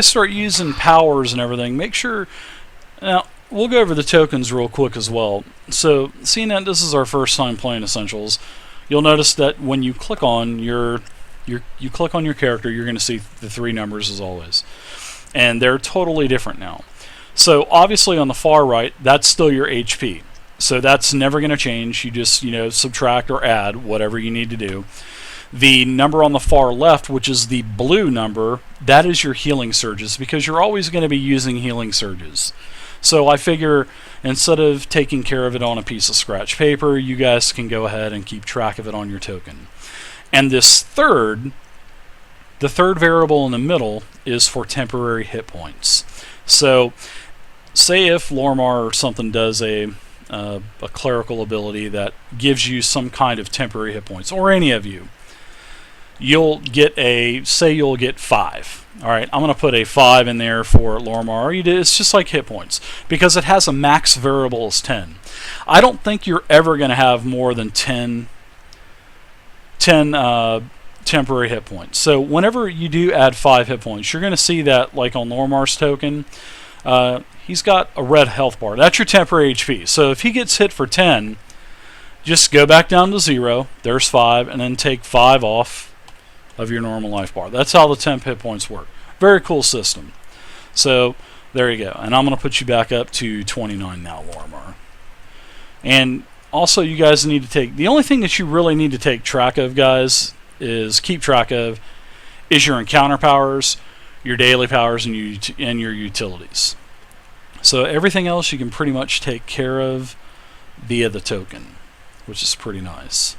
start using powers and everything, make sure. Now, we'll go over the tokens real quick as well. So, seeing that this is our first time playing Essentials, you'll notice that when you click on you click on your character, you're going to see the 3 numbers as always, and they're totally different now. So, obviously, on the far right, that's still your HP. So that's never going to change. You just subtract or add whatever you need to do. The number on the far left, which is the blue number, that is your healing surges, because you're always going to be using healing surges. So I figure instead of taking care of it on a piece of scratch paper, you guys can go ahead and keep track of it on your token. And this the third variable in the middle is for temporary hit points. So say if Lormar or something does a clerical ability that gives you some kind of temporary hit points, or any of you, you'll get 5. Alright, I'm going to put a 5 in there for Lormar. It's just like hit points, because it has a max variable as 10. I don't think you're ever going to have more than 10 temporary hit points. So whenever you do add 5 hit points, you're going to see that, like on Lormar's token, he's got a red health bar. That's your temporary HP. So if he gets hit for 10, just go back down to 0. There's 5, and then take 5 off of your normal life bar. That's how the temp hit points work. Very cool system. So there you go. And I'm going to put you back up to 29 now, Lormar. And also, you guys need to take... The only thing that you really need to take track of, guys, is your encounter powers, your daily powers, and your utilities. So everything else you can pretty much take care of via the token, which is pretty nice.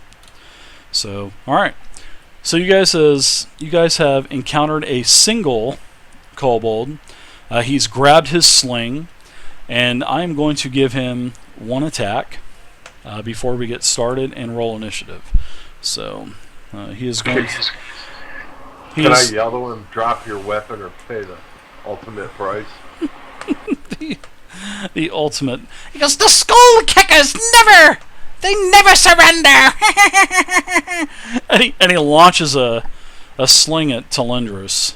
So, alright. So you guys have encountered a single kobold. He's grabbed his sling, and I'm going to give him 1 attack before we get started and roll initiative. So he is going to... Can I yell to him, drop your weapon or pay the ultimate price? the ultimate... He goes, the skull kickers they never surrender! and he launches a sling at Talendros.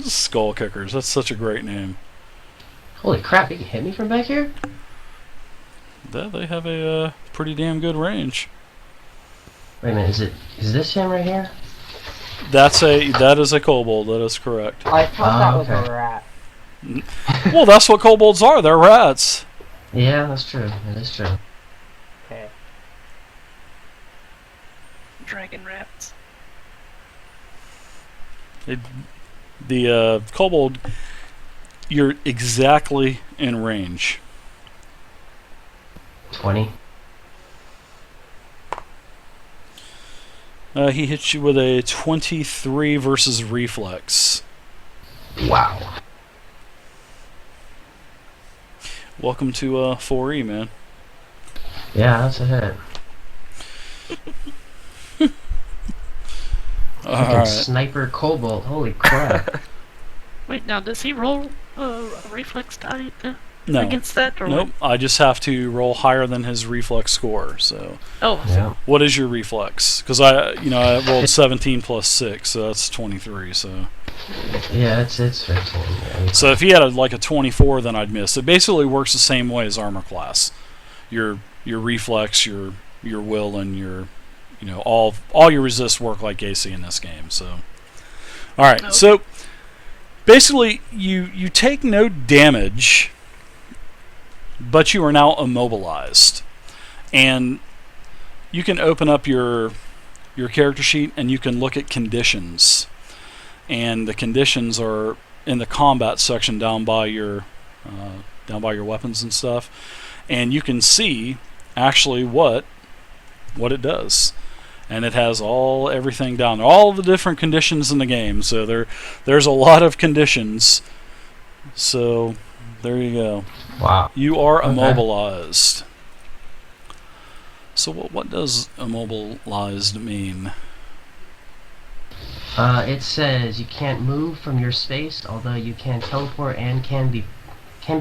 Skull kickers, that's such a great name. Holy crap, he can hit me from back here? They have a pretty damn good range. Wait a minute, is this him right here? That is a kobold, that is correct. I thought that was a rat. Well, that's what kobolds are, they're rats. Yeah, that's true, that is true. Okay. Dragon rats. The kobold, you're exactly in range. 20. He hits you with a 23 versus reflex. Wow. Welcome to 4E, man. Yeah, that's a hit. Alright. Sniper Cobalt, holy crap. Wait, now does he roll a reflex die No. against that? Or Nope, what? I just have to roll higher than his reflex score, so... Oh, Yeah. What is your reflex? Because I rolled 17 plus 6, so that's 23, so... Yeah, it's 15. Yeah. So if he had a 24, then I'd miss. It basically works the same way as armor class. Your reflex, your will, and your all your resists work like AC in this game. So, all right. Okay. So basically, you take no damage, but you are now immobilized, and you can open up your character sheet and you can look at conditions. And the conditions are in the combat section down by your weapons and stuff, and you can see actually what it does, and it has everything down there, all the different conditions in the game. So there's a lot of conditions. So there you go. Wow. You are Okay. immobilized. So what does immobilized mean? It says you can't move from your space, although you can teleport and can be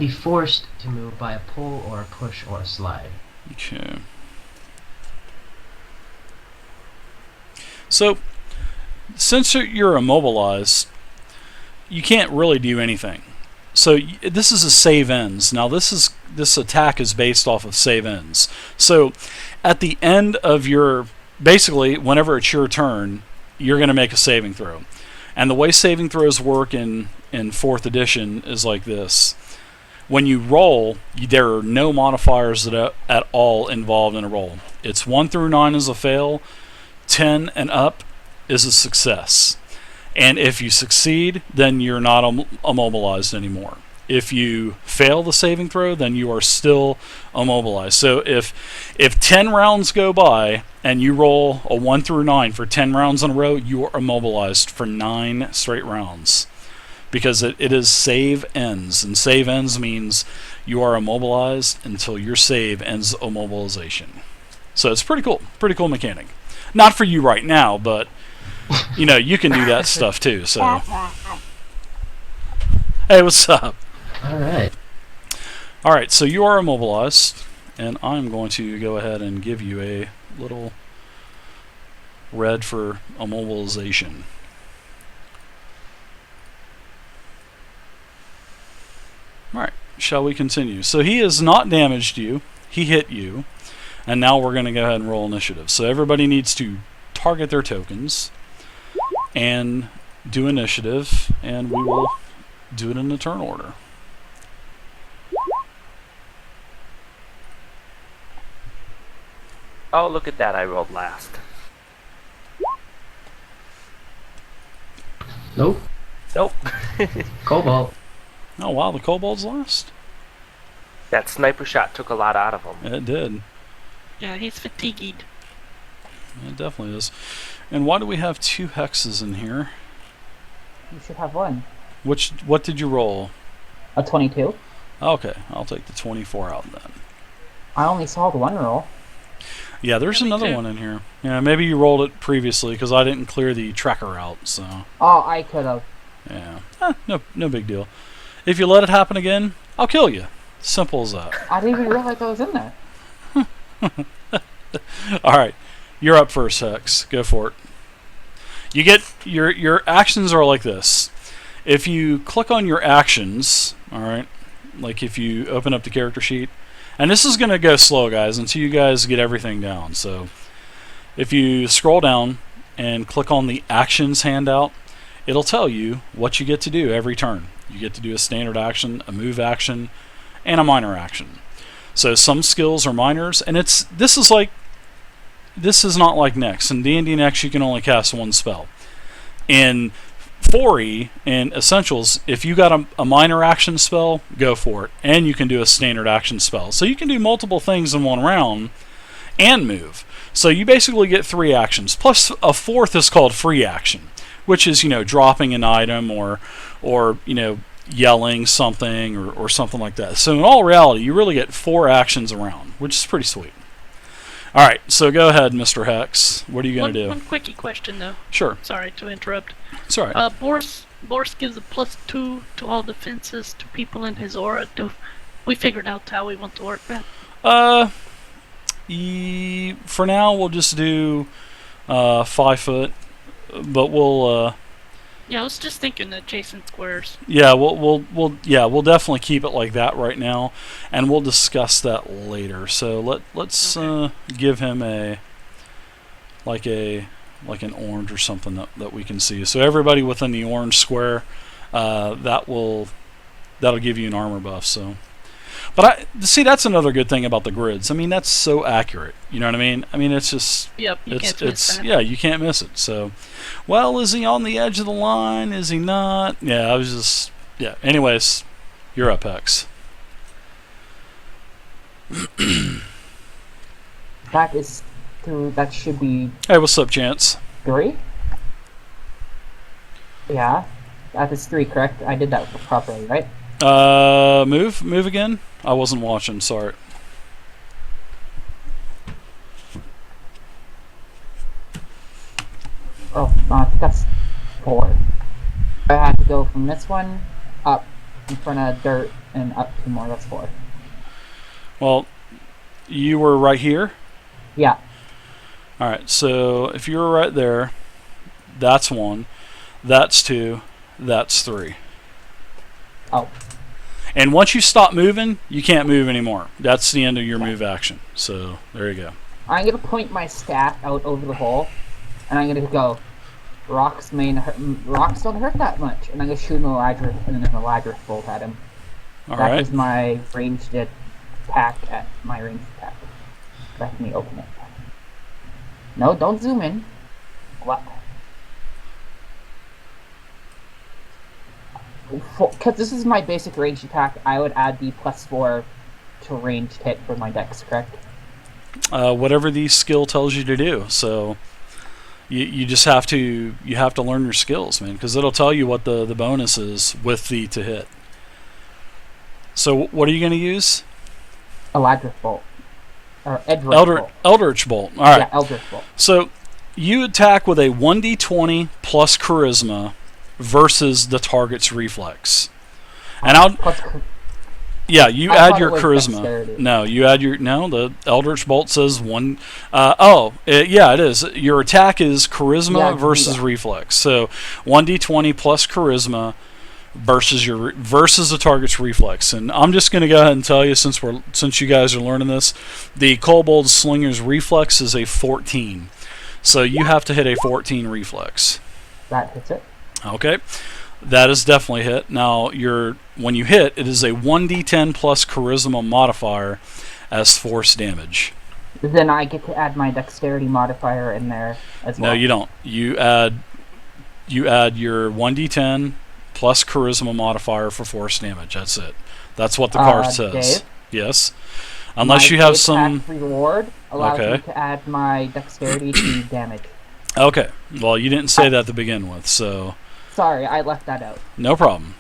forced to move by a pull or a push or a slide. Okay. So, since you're immobilized, you can't really do anything. So this is a save ends. Now this attack is based off of save ends. So at the end of your, basically whenever it's your turn, you're going to make a saving throw. And the way saving throws work in 4th edition is like this. When you roll, there are no modifiers at all involved in a roll. It's 1 through 9 is a fail, 10 and up is a success. And if you succeed, then you're not immobilized anymore. If you fail the saving throw, then you are still immobilized. So if 10 rounds go by and you roll a 1 through 9 for 10 rounds in a row, you are immobilized for 9 straight rounds. Because it is save ends. And save ends means you are immobilized until your save ends immobilization. So it's pretty cool. Pretty cool mechanic. Not for you right now, but you know, you can do that stuff too, so. Hey, what's up? Alright. Alright, so you are immobilized, and I'm going to go ahead and give you a little red for immobilization. Alright, shall we continue? So he has not damaged you, he hit you, and now we're going to go ahead and roll initiative. So everybody needs to target their tokens and do initiative, and we will do it in the turn order. Oh, look at that, I rolled last. Nope. Nope. Cobalt. Oh wow, the kobold's last? That sniper shot took a lot out of him. It did. Yeah, he's fatigued. It definitely is. And why do we have 2 hexes in here? You should have one. What did you roll? A 22. Okay, I'll take the 24 out then. I only saw the one roll. Yeah, there's Yeah, me another too. one in here. Yeah, maybe you rolled it previously because I didn't clear the tracker out, so Oh, I could have. yeah. No big deal. If you let it happen again, I'll kill you. Simple as that. I didn't even realize I was in there. Alright, you're up first, Hex. Go for it. You get your actions are like this. If you click on your actions, alright, like if you open up the character sheet, and this is going to go slow, guys, until you guys get everything down. So if you scroll down and click on the actions handout, it'll tell you what you get to do every turn. You get to do a standard action, a move action, and a minor action. So some skills are minors, and this is not like Next. In D&D Next, you can only cast one spell. In 4E, in Essentials, if you got a minor action spell, go for it. And you can do a standard action spell. So you can do multiple things in one round and move. So you basically get 3 actions. Plus a 4th is called free action, which is, you know, dropping an item or you know, yelling something or something like that. So in all reality, you really get 4 actions around, which is pretty sweet. Alright, so go ahead, Mr. Hex. What are you going to do? One quickie question, though. Sure. Sorry to interrupt. It's alright. Boris gives a +2 to all defenses to people in his aura. We figured out how we want to work that. For now, we'll just do 5 foot, but we'll Yeah, I was just thinking adjacent squares. yeah, we'll definitely keep it like that right now, and we'll discuss that later. So let's give him like an orange or something that we can see. So everybody within the orange square, that'll give you an armor buff. So. But see, that's another good thing about the grids. I mean, that's so accurate. You know what I mean? I mean, it's just... Yep, you can't miss that. Yeah, you can't miss it. So, well, is he on the edge of the line? Is he not? Yeah, I was just... Yeah, anyways, you're up, Hex. That is through. That should be Hey, what's up, Chance? 3. Yeah, that is 3, correct? I did that properly, right? Move again? I wasn't watching, sorry. Oh, I think that's 4. I had to go from this one up in front of dirt and up 2 more. That's 4. Well, you were right here? Yeah. Alright, so if you're right there, that's 1, that's 2, that's 3. Oh. And once you stop moving, you can't move anymore. That's the end of your move action. So, there you go. I'm gonna point my staff out over the hole, and I'm gonna go, rocks don't hurt that much, and I'm gonna shoot an Eladris and then an Eladris bolt at him. That is my ranged attack at my ranged attack. Let me open it. No, don't zoom in. What? Because this is my basic ranged attack, I would add the +4 to ranged hit for my dex, correct? Whatever the skill tells you to do. So you just have to learn your skills, man, because it'll tell you what the bonus is with the to hit. So what are you going to use? Eladris bolt. Or Bolt. Eldritch Bolt. All right. Yeah, Eldritch Bolt. So you attack with a 1d20 plus charisma versus the target's reflex. And you add your charisma. Dexterity. No, you add your the Eldritch Bolt says 1. Yeah, it is. Your attack is charisma versus reflex. So 1d20 plus charisma versus the target's reflex. And I'm just going to go ahead and tell you, since you guys are learning this, the Kobold Slinger's reflex is a 14. So you have to hit a 14 reflex. That hits it. Okay. That is definitely hit. Now, when you hit, it is a 1d10 plus charisma modifier as force damage. Then I get to add my dexterity modifier in there as well. No, you don't. You add your 1d10 plus charisma modifier for force damage. That's it. That's what the card says. Dave? Yes. Unless you have some reward allows me to add my dexterity to damage. Okay. Well, you didn't say that to begin with, so sorry, I left that out. No problem.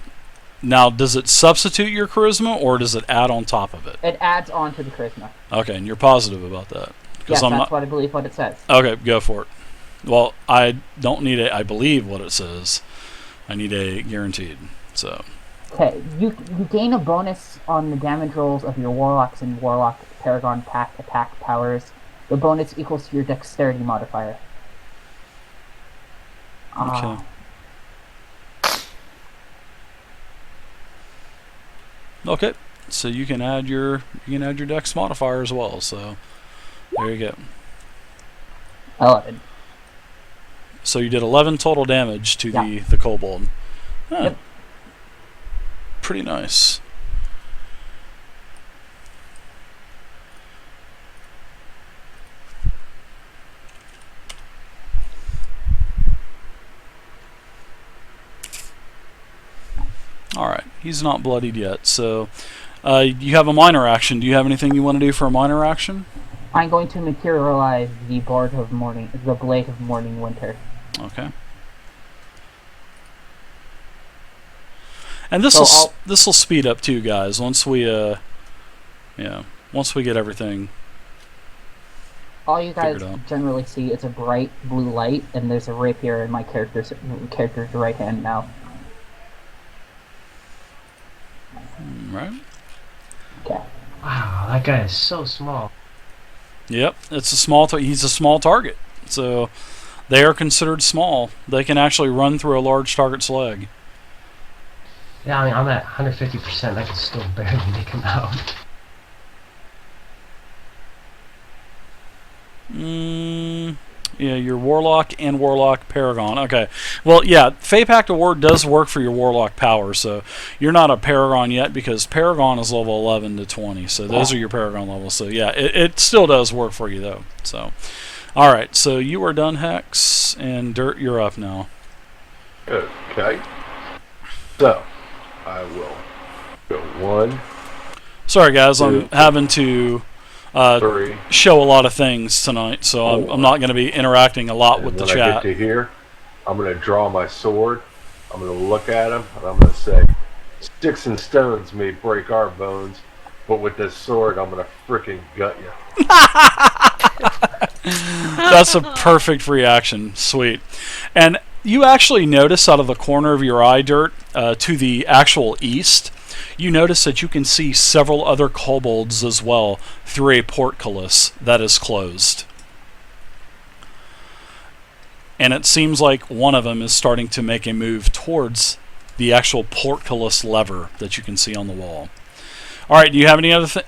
Now, does it substitute your charisma, or does it add on top of it? It adds on to the charisma. Okay, and you're positive about that? Yes, that's what I believe what it says. Okay, go for it. Well, I don't need I believe what it says. I need a guaranteed, so. Okay, you gain a bonus on the damage rolls of your Warlocks and Warlock Paragon attack powers. The bonus equals to your dexterity modifier. Okay. Okay, so you can add your dex modifier as well. So there you go. 11. So you did 11 total damage to the kobold. Huh. Yep. Pretty nice. Alright, he's not bloodied yet, so you have a minor action. Do you have anything you want to do for a minor action? I'm going to materialize the Blade of Morning Winter. Okay. And this will speed up too, guys. Once we once we get everything. All you guys generally see is a bright blue light, and there's a rapier in my character's right hand now. Right. Okay. Wow, that guy is so small. Yep, it's a small. He's a small target, so they are considered small. They can actually run through a large target's leg. Yeah, I mean, I'm at 150%. I can still barely make him out. Yeah, your Warlock and Warlock Paragon. Okay. Well, yeah, Fey Pact Award does work for your Warlock power, so you're not a Paragon yet because Paragon is level 11 to 20, so those are your Paragon levels. So, yeah, it still does work for you, though. So, all right, so you are done, Hex, and Dirt, you're up now. Okay. So, I will go 1. Sorry, guys, 2, I'm having to 3. show a lot of things tonight, so I'm not going to be interacting a lot with the chat. When I get to here, I'm going to draw my sword, I'm going to look at him, and I'm going to say, sticks and stones may break our bones, but with this sword, I'm going to frickin' gut you. That's a perfect reaction. Sweet. And you actually notice out of the corner of your eye, Dirt, to the actual east, you notice that you can see several other kobolds as well through a portcullis that is closed. and it seems like one of them is starting to make a move towards the actual portcullis lever that you can see on the wall. All right, do you have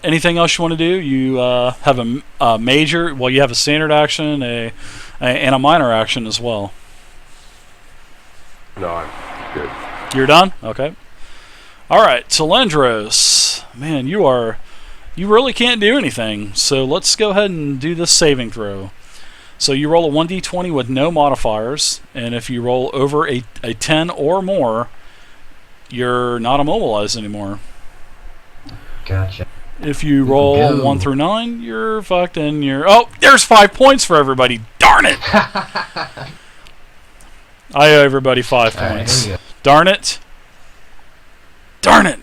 anything else you want to do? You have a major, well, you have a standard action, and a minor action as well. No, I'm good. You're done? Okay. All right, Telendros. Man, you really can't do anything. So let's go ahead and do this saving throw. So you roll a 1d20 with no modifiers, and if you roll over a 10 or more, you're not immobilized anymore. Gotcha. If you roll 1 through 9, you're fucked, and you're... Oh, there's 5 points for everybody. Darn it! I owe everybody 5 points. Right, Darn it. Darn it.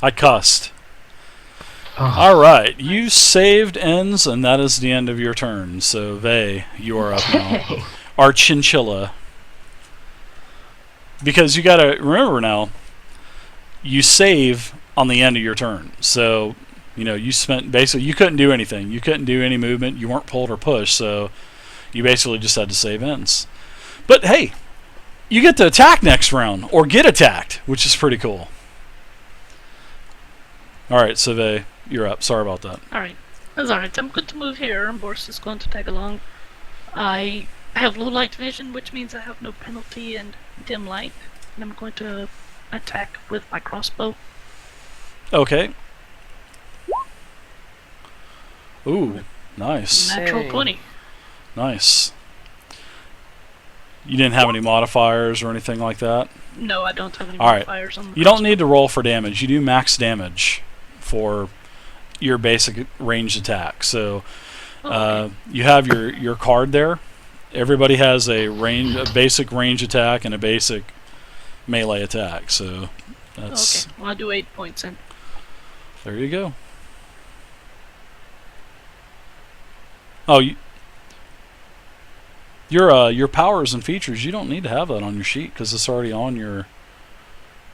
I cussed. oh, Alright, you saved ends, and that is the end of your turn. So, Vey, you are up now. Our chinchilla. Because you gotta remember now, you save on the end of your turn. So, you spent basically, you couldn't do anything. You couldn't do any movement. You weren't pulled or pushed. So, you basically just had to save ends. But hey, you get to attack next round, or get attacked, which is pretty cool. Alright, Seve, you're up. Sorry about that. Alright. That's alright. I'm good to move here, and Boris is going to tag along. I have low light vision, which means I have no penalty and dim light. And I'm going to attack with my crossbow. Okay. Ooh, nice. Natural Hey. 20. Nice. You didn't have any modifiers or anything like that? No, I don't have any Alright. modifiers on the You don't need to roll for damage. You do max damage for your basic ranged attack. So you have your card there. Everybody has a basic range attack and a basic melee attack. So that's Okay, well, I'll do 8 points in. there you go. Oh, your powers and features, you don't need to have that on your sheet because it's already on your...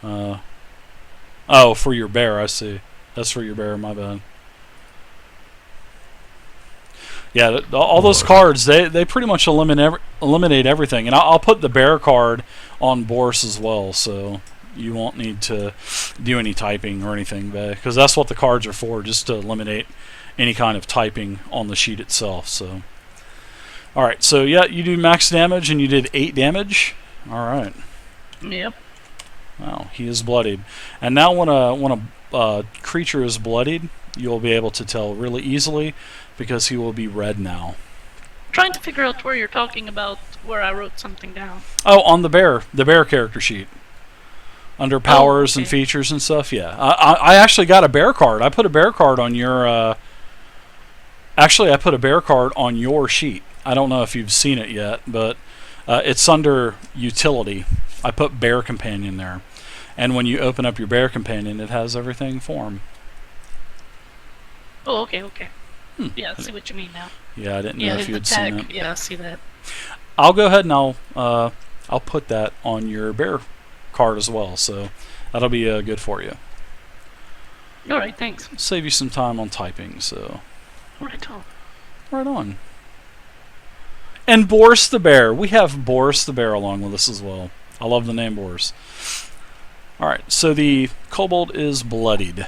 oh, for your bear, I see. That's for your bear, my bad. Yeah, all those cards, they pretty much eliminate everything. And I'll put the bear card on Boris as well, so you won't need to do any typing or anything, because that's what the cards are for, just to eliminate any kind of typing on the sheet itself. So, alright, so yeah, you do max damage, and you did 8 damage. Alright. Yep. Wow, he is bloodied. And now when a creature is bloodied, you'll be able to tell really easily, because he will be red now. Trying to figure out where you're talking about, where I wrote something down. Oh, on the bear character sheet. Under powers and okay. features and stuff, yeah. I actually got a bear card. I put a bear card on your... Actually, I put a bear card on your sheet. I don't know if you've seen it yet, but it's under utility. I put bear companion there. And when you open up your bear companion, it has everything for him. Oh, okay. Yeah, I see what you mean now. Yeah, I didn't know Yeah, if you the had seen tag. it. Yeah, I see that. I'll go ahead and I'll put that on your bear card as well, so that'll be good for you. Alright, thanks. Save you some time on typing, so Right on. right on. And Boris the bear. We have Boris the bear along with us as well. I love the name Boris. Alright, so the kobold is bloodied.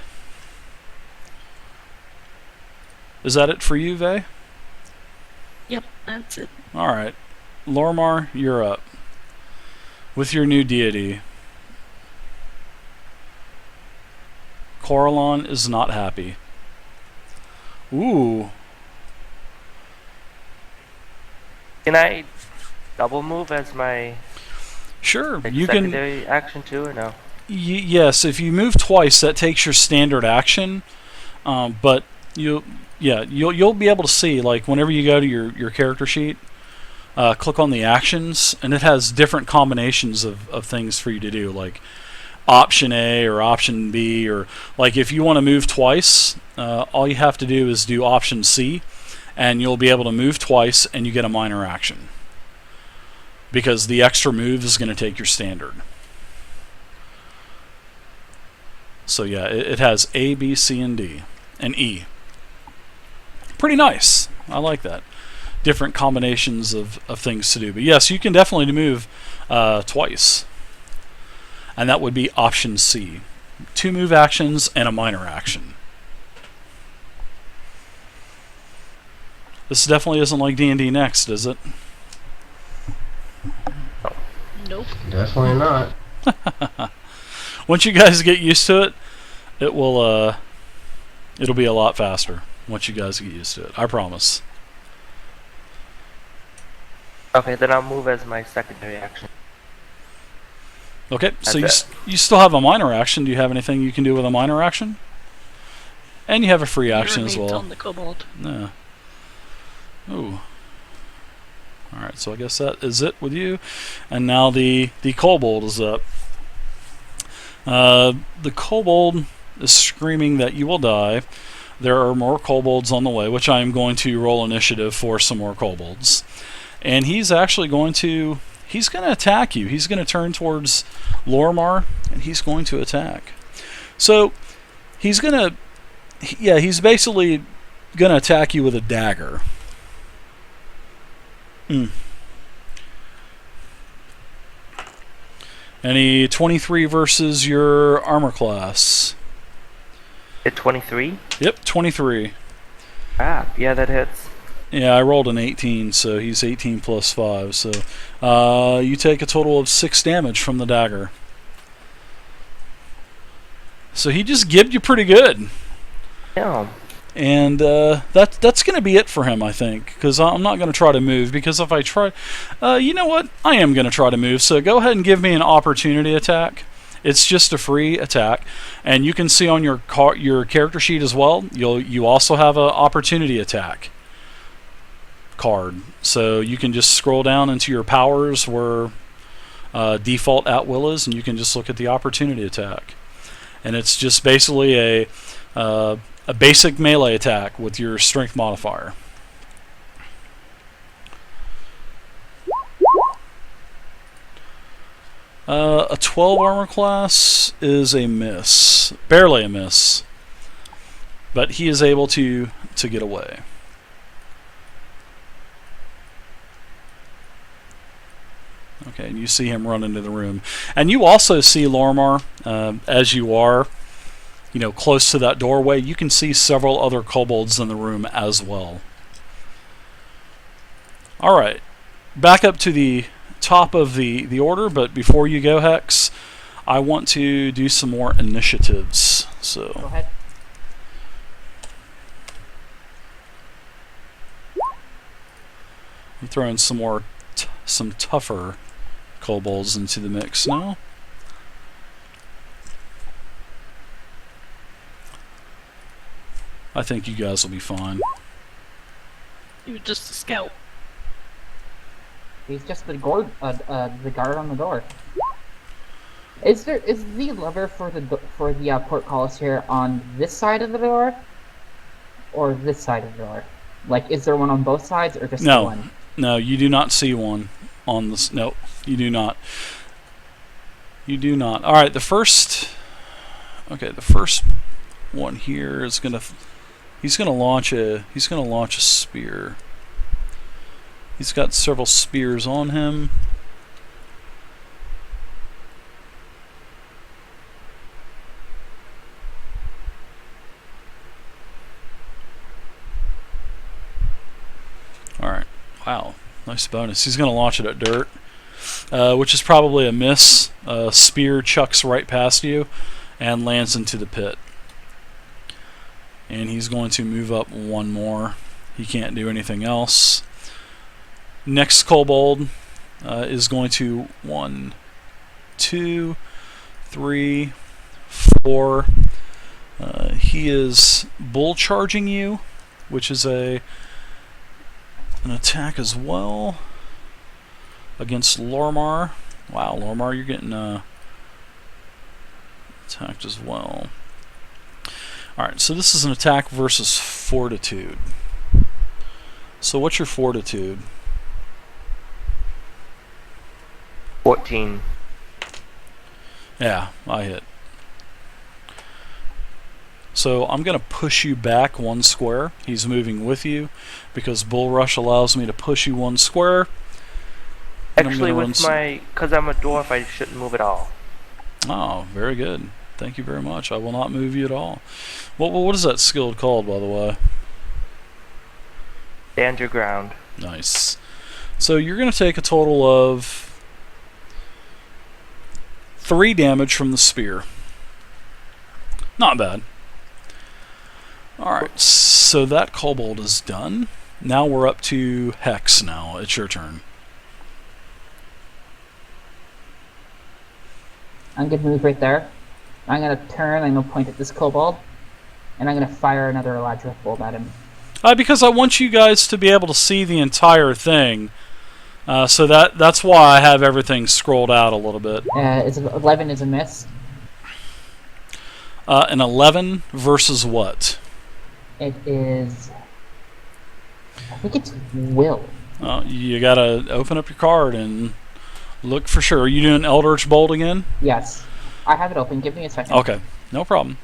Is that it for you, Vey? Yep, that's it. Alright. Lormar, you're up. With your new deity. Coralon is not happy. Ooh. Can I double move as my Sure, you can... secondary action too, or no? Yes, if you move twice, that takes your standard action. But you'll be able to see, like, whenever you go to your character sheet, click on the actions, and it has different combinations of things for you to do, like option A or option B, or like if you want to move twice, all you have to do is do option C, and you'll be able to move twice, and you get a minor action. Because the extra move is going to take your standard. So yeah, it has A, B, C, and D, and E. Pretty nice. I like that. different combinations of things to do. But yes, you can definitely move twice. And that would be option C. 2 move actions and a minor action. This definitely isn't like D&D Next, is it? Nope. Definitely not. Once you guys get used to it, it will it'll be a lot faster once you guys get used to it. I promise. Okay, then I'll move as my secondary action. Okay, so That's you still have a minor action. Do you have anything you can do with a minor action? And you have a free action as Urinate well. on the kobold. Yeah. Ooh. Alright, so I guess that is it with you. And now the kobold is up. The kobold is screaming that you will die. There are more kobolds on the way, which I am going to roll initiative for some more kobolds. And he's actually going to... He's going to attack you. He's going to turn towards Lormar, and he's going to attack. So, he's going to... Yeah, he's basically going to attack you with a dagger. Any 23 versus your armor class? Hit 23? Yep, 23. Ah, yeah, that hits. Yeah, I rolled an 18, so he's 18 plus 5. So you take a total of 6 damage from the dagger. So he just gibbed you pretty good. Yeah. And that's going to be it for him, I think. Because I'm not going to try to move. Because if I try... you know what? I am going to try to move. So go ahead and give me an opportunity attack. It's just a free attack. And you can see on your character sheet as well, you also have an opportunity attack card. So you can just scroll down into your powers where default at will is, and you can just look at the opportunity attack. And it's just basically a basic melee attack with your strength modifier. A 12 armor class is a miss. Barely a miss. But he is able to get away. Okay, and you see him run into the room. And you also see Lormar, as you are, close to that doorway. You can see several other kobolds in the room as well. Alright, back up to the top of the order, but before you go, Hex, I want to do some more initiatives. So Go ahead. I'm throwing some more some tougher kobolds into the mix now. I think you guys will be fine. You're just a scout. He's just the guard on the door. Is the lever for the portcullis here on this side of the door, or this side of the door? Like, is there one on both sides, or just No. one? No, you do not see one on this. No, you do not. You do not. All right, the first one here is gonna. He's gonna launch a spear. He's got several spears on him. Alright. Wow. Nice bonus. He's going to launch it at dirt, which is probably a miss. Spear chucks right past you and lands into the pit. And he's going to move up one more. He can't do anything else. Next kobold is going to 1, 2, 3, 4. He is bull charging you, which is an attack as well against Lormar. Wow, Lormar, you're getting attacked as well. Alright, so this is an attack versus fortitude. So what's your fortitude? 14. Yeah, I hit. So I'm going to push you back 1 square. He's moving with you because Bull Rush allows me to push you 1 square. And Actually, I'm gonna with my, because I'm a dwarf, I shouldn't move at all. Oh, very good. Thank you very much. I will not move you at all. What is that skill called, by the way? Stand your ground. Nice. So you're going to take a total of 3 damage from the spear. Not bad. Alright, so that kobold is done. Now we're up to Hex now. It's your turn. I'm gonna move right there. I'm gonna turn, I'm gonna point at this kobold, and I'm gonna fire another electric bolt at him. Because I want you guys to be able to see the entire thing. So that's why I have everything scrolled out a little bit. 11 is a miss. An 11 versus what? It is... I think it's will. You gotta open up your card and look for sure. Are you doing Eldritch Bolt again? Yes. I have it open. Give me a second. Okay, no problem.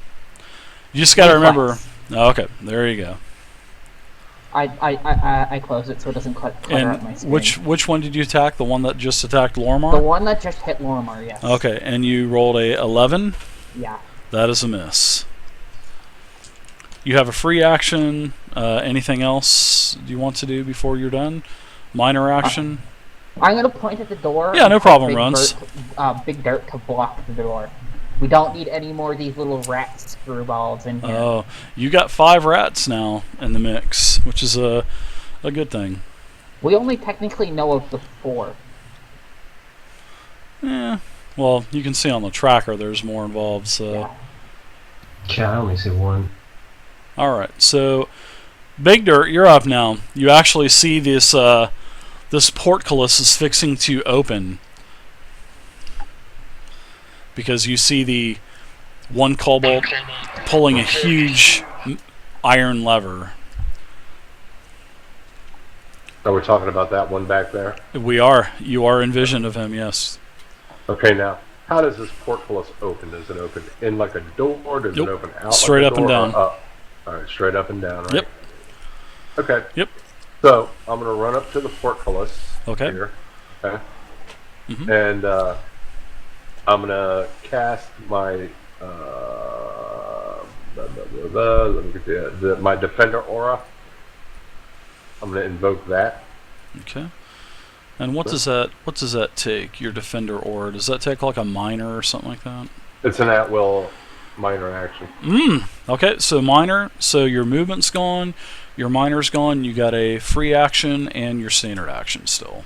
You just gotta remember... Okay, there you go. I close it so it doesn't clutter up my screen. Which one did you attack? The one that just attacked Lormar? The one that just hit Lormar, yes. Okay, and you rolled a 11? Yeah. That is a miss. You have a free action. Anything else you want to do before you're done? Minor action? I'm going to point at the door. Yeah, no problem, Runs. Big Dirt to block the door. We don't need any more of these little rat screwballs in here. Oh, you got 5 rats now in the mix, which is a good thing. We only technically know of the 4. Yeah. Well, you can see on the tracker there's more involved, so... Yeah, I only see 1. Alright, so... Big Dirt, you're up now. You actually see this, this portcullis is fixing to open. Because you see the one kobold pulling a huge iron lever. So we're talking about that one back there? We are. You are in vision of him, yes. Okay, now, how does this portcullis open? Does it open in like a door, or does it open out straight like up a and door, down. Alright, straight up and down, right? Yep. Okay. Yep. So, I'm going to run up to the portcullis Okay. here. Okay. Mhm. And, I'm going to cast my, let me get my Defender Aura. I'm going to invoke that. Okay. And what does that take? Your Defender Aura? Does that take like a minor or something like that? It's an at-will minor action. Okay, so minor. So your movement's gone, your minor's gone. You got a free action and your standard action still.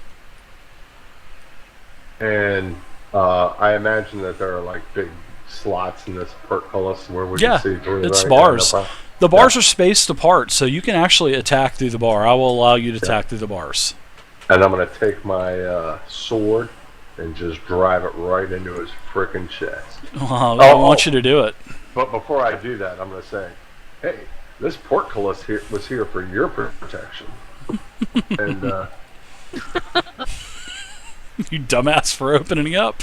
And I imagine that there are like big slots in this portcullis where we can see through. It's right? bars. Yeah, no The bars are spaced apart, so you can actually attack through the bar. I will allow you to attack through the bars. And I'm going to take my sword and just drive it right into his frickin' chest. I want you to do it. But before I do that, I'm going to say, hey, this portcullis was here for your protection. And, You dumbass for opening up.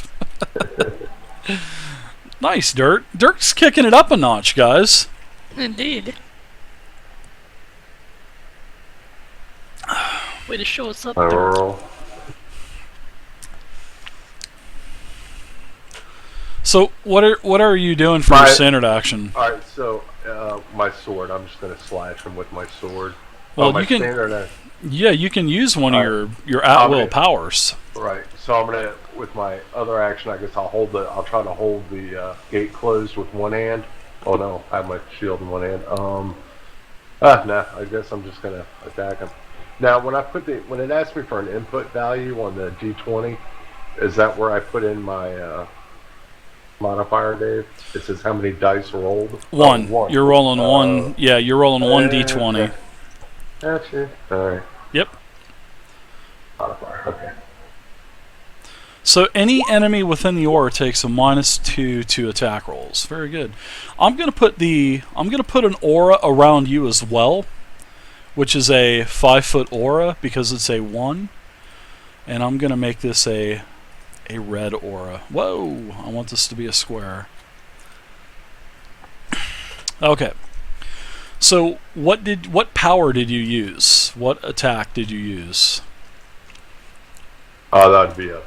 Nice, Dirt. Dirt's kicking it up a notch, guys. Indeed. Way to show us up, I Dirt. roll. So what are you doing for your standard action? Alright, so my sword, I'm just going to slash him with my sword. Well, my you can. standard, Yeah, you can use one of your at-will powers. right, so I'm going to, with my other action, I guess I'll try to hold the gate closed with one hand. Oh no, I have my shield in one hand. No, I guess I'm just going to attack him. Now, when it asks me for an input value on the D20, is that where I put in my modifier, Dave? It says how many dice rolled? One. One. You're rolling one. Yeah, you're rolling one D20. Gotcha. Alright. Yep. Modifier, okay. So any enemy within the aura takes a -2 to attack rolls. Very good. I'm gonna put an aura around you as well, which is a 5-foot aura because it's a 1, and I'm gonna make this a red aura. Whoa! I want this to be a square. Okay. So what power did you use? What attack did you use? That'd be a